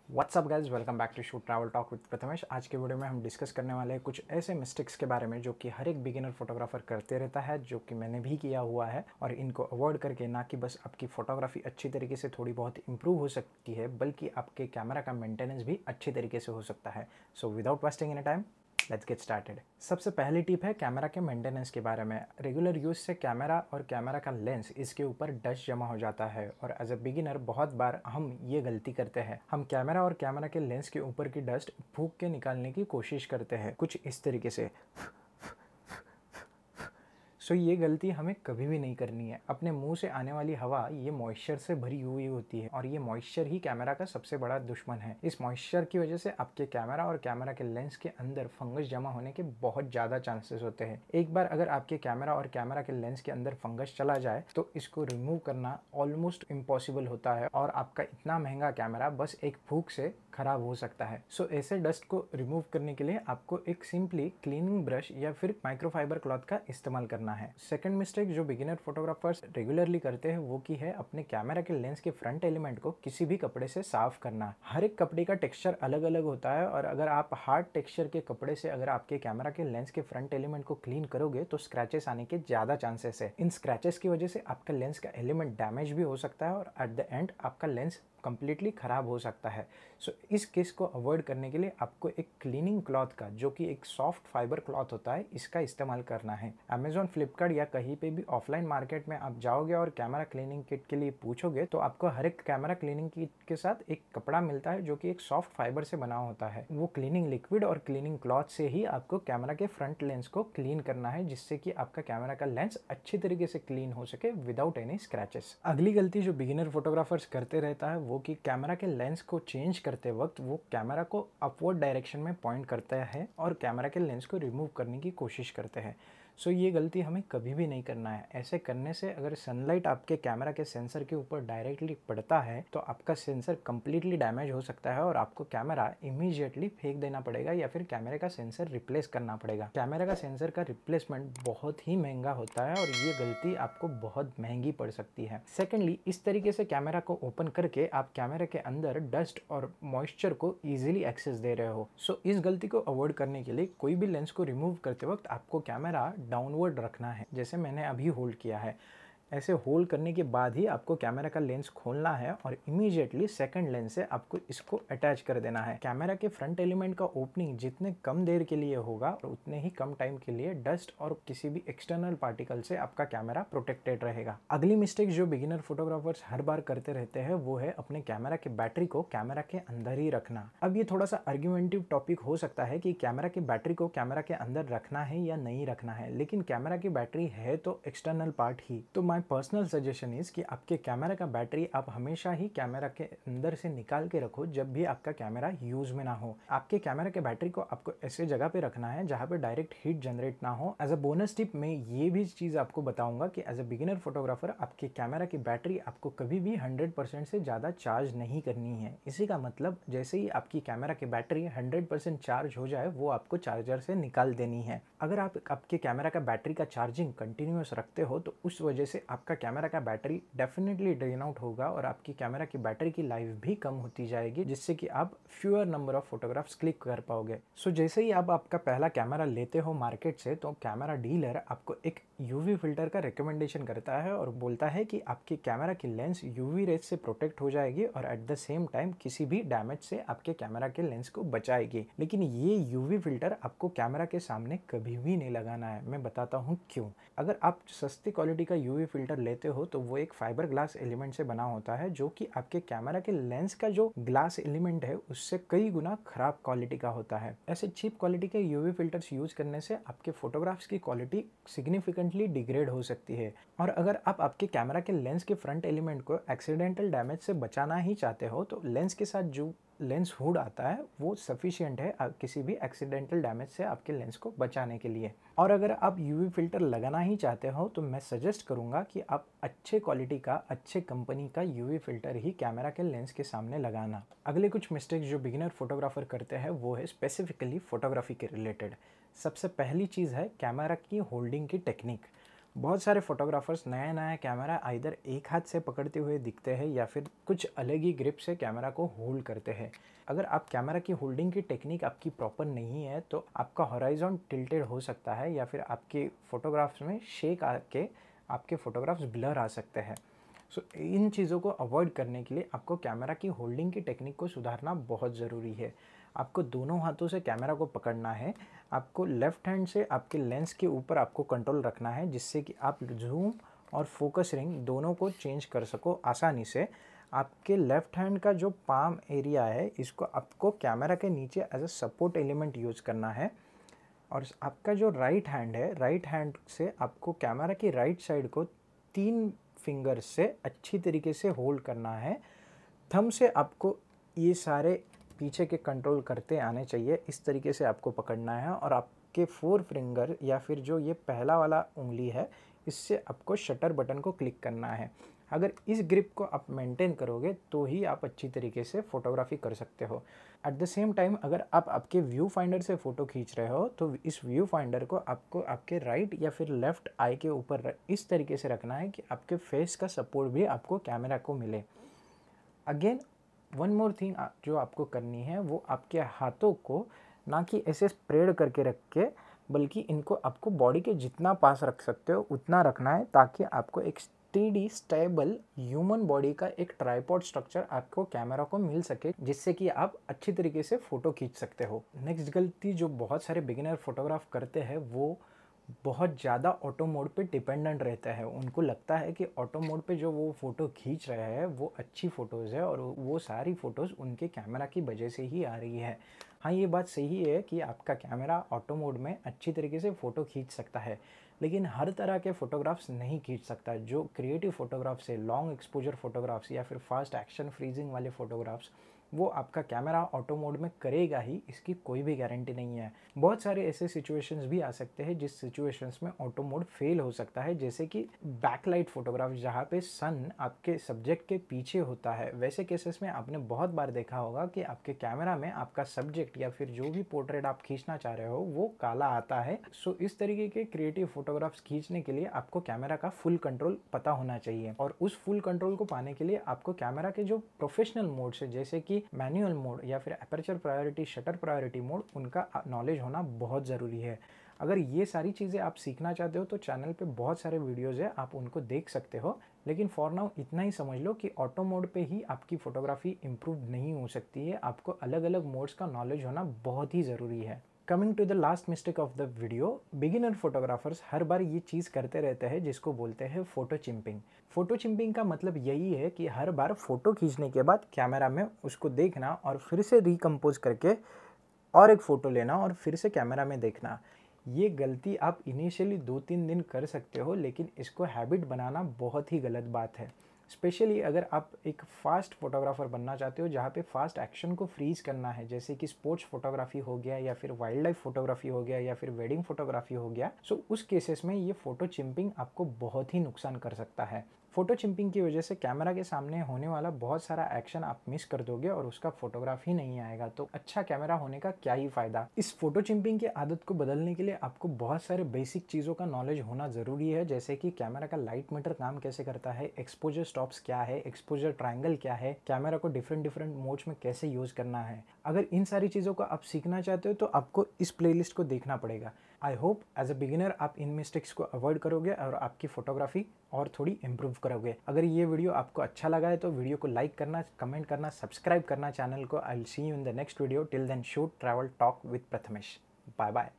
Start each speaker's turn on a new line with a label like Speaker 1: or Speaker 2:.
Speaker 1: WhatsApp guys, welcome back to shoot travel talk with Prathamesh. आज के video में हम डिस्कस करने वाले हैं कुछ ऐसे मिस्टेक्स के बारे में जो कि हर एक बिगिनर फोटोग्राफर करते रहता है, जो कि मैंने भी किया हुआ है। और इनको अवॉइड करके ना कि बस आपकी फोटोग्राफी अच्छी तरीके से थोड़ी बहुत इंप्रूव हो सकती है, बल्कि आपके कैमरा का मेंटेनेंस भी अच्छी तरीके से हो सकता है। So without wasting any time, let's get started. सबसे पहली टिप है कैमरा के मेंटेनेंस के बारे में। रेगुलर यूज से कैमरा और कैमरा का लेंस, इसके ऊपर डस्ट जमा हो जाता है और एज अ बिगिनर बहुत बार हम ये गलती करते हैं। हम कैमरा और कैमरा के लेंस के ऊपर की डस्ट फूंक के निकालने की कोशिश करते हैं, कुछ इस तरीके से। सो ये गलती हमें कभी भी नहीं करनी है। अपने मुंह से आने वाली हवा ये मॉइस्चर से भरी हुई होती है और ये मॉइस्चर ही कैमरा का सबसे बड़ा दुश्मन है। इस मॉइस्चर की वजह से आपके कैमरा और कैमरा के लेंस के अंदर फंगस जमा होने के बहुत ज़्यादा चांसेस होते हैं। एक बार अगर आपके कैमरा और कैमरा के लेंस के अंदर फंगस चला जाए तो इसको रिमूव करना ऑलमोस्ट इम्पॉसिबल होता है और आपका इतना महंगा कैमरा बस एक फूंक से खराब हो सकता है। सो ऐसे डस्ट को रिमूव करने के लिए आपको एक सिंपली क्लीनिंग ब्रश या फिर माइक्रोफाइबर क्लॉथ का इस्तेमाल करना है। सेकंड मिस्टेक जो बिगिनर फोटोग्राफर्स रेगुलरली करते हैं वो की है अपने कैमरा के लेंस के फ्रंट एलिमेंट को किसी भी कपड़े से साफ करना। हर एक कपड़े का टेक्सचर अलग अलग होता है और अगर आप हार्ड टेक्सचर के कपड़े से अगर आपके कैमरा के लेंस के फ्रंट एलिमेंट को क्लीन करोगे तो स्क्रैचेस आने के ज्यादा चांसेस है। इन स्क्रैचेस की वजह से आपका लेंस का एलिमेंट डैमेज भी हो सकता है और एट द एंड आपका लेंस कंप्लीटली खराब हो सकता है। सो इस केस को अवॉइड करने के लिए आपको एक क्लीनिंग क्लॉथ का, जो कि एक सॉफ्ट फाइबर क्लॉथ होता है, इसका इस्तेमाल करना है। अमेजॉन, फ्लिपकार्ट या कहीं पे भी ऑफलाइन मार्केट में आप जाओगे और कैमरा क्लीनिंग किट के लिए पूछोगे तो आपको हर एक कैमरा क्लीनिंग किट के साथ एक कपड़ा मिलता है जो कि एक सॉफ्ट फाइबर से बना होता है। वो क्लीनिंग लिक्विड और क्लीनिंग क्लॉथ से ही आपको कैमरा के फ्रंट लेंस को क्लीन करना है, जिससे कि आपका कैमरा का लेंस अच्छी तरीके से क्लीन हो सके विदाउट एनी स्क्रैचेस। अगली गलती जो बिगिनर फोटोग्राफर्स करते रहता है वो कि कैमरा के लेंस को चेंज करते वक्त वो कैमरा को अपवर्ड डायरेक्शन में पॉइंट करता है और कैमरा के लेंस को रिमूव करने की कोशिश करते हैं। सो ये गलती हमें कभी भी नहीं करना है। ऐसे करने से अगर सनलाइट आपके कैमरा के सेंसर के ऊपर डायरेक्टली पड़ता है तो आपका सेंसर कंप्लीटली डैमेज हो सकता है और आपको कैमरा इमीडिएटली फेंक देना पड़ेगा या फिर कैमरे का सेंसर रिप्लेस करना पड़ेगा। कैमरा का सेंसर का रिप्लेसमेंट बहुत ही महंगा होता है और ये गलती आपको बहुत महंगी पड़ सकती है। सेकेंडली, इस तरीके से कैमरा को ओपन करके आप कैमरे के अंदर डस्ट और मॉइस्चर को इजीली एक्सेस दे रहे हो। सो इस गलती को अवॉइड करने के लिए कोई भी लेंस को रिमूव करते वक्त आपको कैमरा डाउनवर्ड रखना है, जैसे मैंने अभी होल्ड किया है। ऐसे होल्ड करने के बाद ही आपको कैमरा का लेंस खोलना है और इमीडिएटली सेकंड लेंस से आपको इसको अटैच कर देना है। कैमरा के फ्रंट एलिमेंट का ओपनिंग जितने कम देर के लिए होगा और उतने ही कम टाइम के लिए डस्ट और किसी भी एक्सटर्नल पार्टिकल से आपका कैमरा प्रोटेक्टेड रहेगा। अगली मिस्टेक जो बिगिनर फोटोग्राफर्स हर बार करते रहते हैं वो है अपने कैमरा के बैटरी को कैमरा के अंदर ही रखना। अब ये थोड़ा सा आर्ग्यूमेंटिव टॉपिक हो सकता है कि कैमरा की बैटरी को कैमरा के अंदर रखना है या नहीं रखना है, लेकिन कैमरा की बैटरी है तो एक्सटर्नल पार्ट ही। तो पर्सनल सजेशन इज कि आपके कैमरा का बैटरी आप हमेशा ही कैमरा के अंदर से निकाल के रखो जब भी आपका कैमरा यूज में ना हो। आपके कैमरा के बैटरी को आपको ऐसे जगह पे रखना है जहां पे डायरेक्ट हीट जनरेट ना हो। एज अ बोनस टिप मैं ये भी चीज आपको बताऊंगा कि एज अ बिगिनर फोटोग्राफर आपके कैमरा की बैटरी आपको कभी भी 100% से ज्यादा चार्ज नहीं करनी है। इसी का मतलब जैसे ही आपकी कैमरा की बैटरी 100% चार्ज हो जाए वो आपको चार्जर से निकाल देनी है। अगर आप आपके कैमरा का बैटरी का चार्जिंग कंटिन्यूअस रखते हो तो उस वजह से आपका कैमरा का बैटरी डेफिनेटली ड्रेन आउट होगा और आपकी कैमरा की बैटरी की लाइफ भी कम होती जाएगी, जिससे कि आप fewer number of photographs click कर पाओगे। सो जैसे ही आप आपका पहला कैमरा लेते हो मार्केट से तो कैमरा डीलर आपको एक यूवी फिल्टर का रिकमेंडेशन करता है और बोलता है कि आपकी कैमरा की लेंस यूवी रेज से प्रोटेक्ट हो जाएगी और एट द सेम टाइम किसी भी डैमेज से आपके कैमरा के लेंस को बचाएगी। लेकिन ये यूवी फिल्टर आपको कैमरा के सामने कभी भी नहीं लगाना है। मैं बताता हूँ क्यों। अगर आप सस्ती क्वालिटी का यूवी फिल्टर लेते हो तो वो एक फाइबर ग्लास एलिमेंट से बना होता है, जो कि आपके कैमरा के लेंस का जो ग्लास एलिमेंट है उससे कई गुना खराब क्वालिटी का होता है। ऐसे चीप क्वालिटी के यूवी फिल्टर्स यूज करने से आपके फोटोग्राफ्स की क्वालिटी सिग्निफिकेंटली डिग्रेड हो सकती है। और अगर आप आपके कैमरा के लेंस के फ्रंट एलिमेंट को एक्सीडेंटल डैमेज से बचाना ही चाहते हो तो लेंस के साथ जो लेंस हुड आता है वो सफिशिएंट है किसी भी एक्सीडेंटल डैमेज से आपके लेंस को बचाने के लिए। और अगर आप यूवी फिल्टर लगाना ही चाहते हो तो मैं सजेस्ट करूंगा कि आप अच्छे क्वालिटी का, अच्छे कंपनी का यूवी फिल्टर ही कैमरा के लेंस के सामने लगाना। अगले कुछ मिस्टेक्स जो बिगिनर फोटोग्राफर करते हैं वो है स्पेसिफिकली फोटोग्राफी के रिलेटेड। सबसे पहली चीज़ है कैमरा की होल्डिंग की टेक्निक। बहुत सारे फोटोग्राफर्स नया नया कैमरा आइदर एक हाथ से पकड़ते हुए दिखते हैं या फिर कुछ अलग ही ग्रिप से कैमरा को होल्ड करते हैं। अगर आप कैमरा की होल्डिंग की टेक्निक आपकी प्रॉपर नहीं है तो आपका हॉराइजॉन टिल्टेड हो सकता है या फिर आपके फोटोग्राफ्स में शेक आके आपके फोटोग्राफ्स ब्लर आ सकते हैं। सो इन चीज़ों को अवॉइड करने के लिए आपको कैमरा की होल्डिंग की टेक्निक को सुधारना बहुत ज़रूरी है। आपको दोनों हाथों से कैमरा को पकड़ना है। आपको लेफ़्ट हैंड से आपके लेंस के ऊपर आपको कंट्रोल रखना है जिससे कि आप जूम और फोकस रिंग दोनों को चेंज कर सको आसानी से। आपके लेफ़्ट हैंड का जो पाम एरिया है इसको आपको कैमरा के नीचे as a support element use करना है। और आपका जो राइट हैंड है, राइट हैंड से आपको कैमरा की राइट साइड को 3 फिंगर से अच्छी तरीके से होल्ड करना है। थंब से आपको ये सारे पीछे के कंट्रोल करते आने चाहिए, इस तरीके से आपको पकड़ना है। और आपके 4 फिंगर या फिर जो ये पहला वाला उंगली है इससे आपको शटर बटन को क्लिक करना है। अगर इस ग्रिप को आप मेंटेन करोगे तो ही आप अच्छी तरीके से फ़ोटोग्राफी कर सकते हो। एट द सेम टाइम अगर आप आपके व्यू फाइंडर से फ़ोटो खींच रहे हो तो इस व्यू फाइंडर को आपको आपके राइट या फिर लेफ़्ट आई के ऊपर इस तरीके से रखना है कि आपके फेस का सपोर्ट भी आपको कैमरा को मिले। अगेन वन मोर थिंग जो आपको करनी है वो आपके हाथों को ना कि ऐसे स्प्रेड करके रख के, बल्कि इनको आपको बॉडी के जितना पास रख सकते हो उतना रखना है ताकि आपको एक स्टेडी स्टेबल ह्यूमन बॉडी का एक ट्राइपॉड स्ट्रक्चर आपको कैमरा को मिल सके जिससे कि आप अच्छी तरीके से फ़ोटो खींच सकते हो। नेक्स्ट गलती जो बहुत सारे बिगिनर फोटोग्राफ करते हैं वो बहुत ज़्यादा ऑटो मोड पे डिपेंडेंट रहता है। उनको लगता है कि ऑटो मोड पे जो वो फ़ोटो खींच रहे हैं वो अच्छी फ़ोटोज़ है और वो सारी फ़ोटोज़ उनके कैमरा की वजह से ही आ रही है। हाँ, ये बात सही है कि आपका कैमरा ऑटो मोड में अच्छी तरीके से फ़ोटो खींच सकता है, लेकिन हर तरह के फ़ोटोग्राफ्स नहीं खींच सकता। जो क्रिएटिव फ़ोटोग्राफ्स है, लॉन्ग एक्सपोजर फ़ोटोग्राफ्स या फिर फास्ट एक्शन फ्रीजिंग वाले फ़ोटोग्राफ्स, वो आपका कैमरा ऑटो मोड में करेगा ही, इसकी कोई भी गारंटी नहीं है। बहुत सारे ऐसे सिचुएशंस भी आ सकते हैं जिस सिचुएशंस में ऑटो मोड फेल हो सकता है, जैसे कि बैकलाइट फोटोग्राफ जहाँ पे सन आपके सब्जेक्ट के पीछे होता है। वैसे केसेस में आपने बहुत बार देखा होगा कि आपके कैमरा में आपका सब्जेक्ट या फिर जो भी पोर्ट्रेट आप खींचना चाह रहे हो वो काला आता है। सो इस तरीके के क्रिएटिव फोटोग्राफ्स खींचने के लिए आपको कैमरा का फुल कंट्रोल पता होना चाहिए, और उस फुल कंट्रोल को पाने के लिए आपको कैमरा के जो प्रोफेशनल मोड्स है जैसे कि मैनुअल मोड या फिर aperture priority, shutter priority mode, उनका नॉलेज होना बहुत ज़रूरी है। अगर ये सारी चीज़ें आप सीखना चाहते हो तो चैनल पे बहुत सारे वीडियोज़ है, आप उनको देख सकते हो। लेकिन फॉर नाउ इतना ही समझ लो कि ऑटो मोड पे ही आपकी फ़ोटोग्राफी इम्प्रूव नहीं हो सकती है, आपको अलग अलग मोड्स का नॉलेज होना बहुत ही ज़रूरी है। Coming to the last mistake of the video, beginner photographers हर बार ये चीज़ करते रहते हैं जिसको बोलते हैं फ़ोटो चिंपिंग। फ़ोटो चिंपिंग का मतलब यही है कि हर बार फ़ोटो खींचने के बाद कैमरा में उसको देखना और फिर से रिकम्पोज करके और एक फ़ोटो लेना और फिर से कैमरा में देखना। ये गलती आप इनिशियली 2-3 दिन कर सकते हो, लेकिन इसको हैबिट बनाना बहुत ही गलत बात है। स्पेशली अगर आप एक फ़ास्ट फोटोग्राफ़र बनना चाहते हो जहाँ पे फ़ास्ट एक्शन को फ्रीज़ करना है, जैसे कि स्पोर्ट्स फोटोग्राफी हो गया या फिर वाइल्ड लाइफ फोटोग्राफी हो गया या फिर वेडिंग फोटोग्राफी हो गया। सो उस केसेस में ये फ़ोटो चिंपिंग आपको बहुत ही नुकसान कर सकता है। फ़ोटो चिंपिंग की वजह से कैमरा के सामने होने वाला बहुत सारा एक्शन आप मिस कर दोगे और उसका फोटोग्राफ ही नहीं आएगा, तो अच्छा कैमरा होने का क्या ही फ़ायदा। इस फ़ोटो चिंपिंग की आदत को बदलने के लिए आपको बहुत सारे बेसिक चीज़ों का नॉलेज होना ज़रूरी है, जैसे कि कैमरा का लाइट मीटर काम कैसे करता है, एक्सपोजर स्टॉप्स क्या है, एक्सपोजर ट्रायंगल क्या है, कैमरा को डिफरेंट मोड्स में कैसे यूज़ करना है। अगर इन सारी चीज़ों को आप सीखना चाहते हो तो आपको इस प्लेलिस्ट को देखना पड़ेगा। I hope as a beginner आप इन मिस्टेक्स को अवॉइड करोगे और आपकी फोटोग्राफी और थोड़ी इम्प्रूव करोगे। अगर ये वीडियो आपको अच्छा लगा है तो वीडियो को लाइक करना, कमेंट करना, सब्सक्राइब करना चैनल को। I will see you in the next video. Till then shoot, travel, talk with Prathamesh. Bye bye.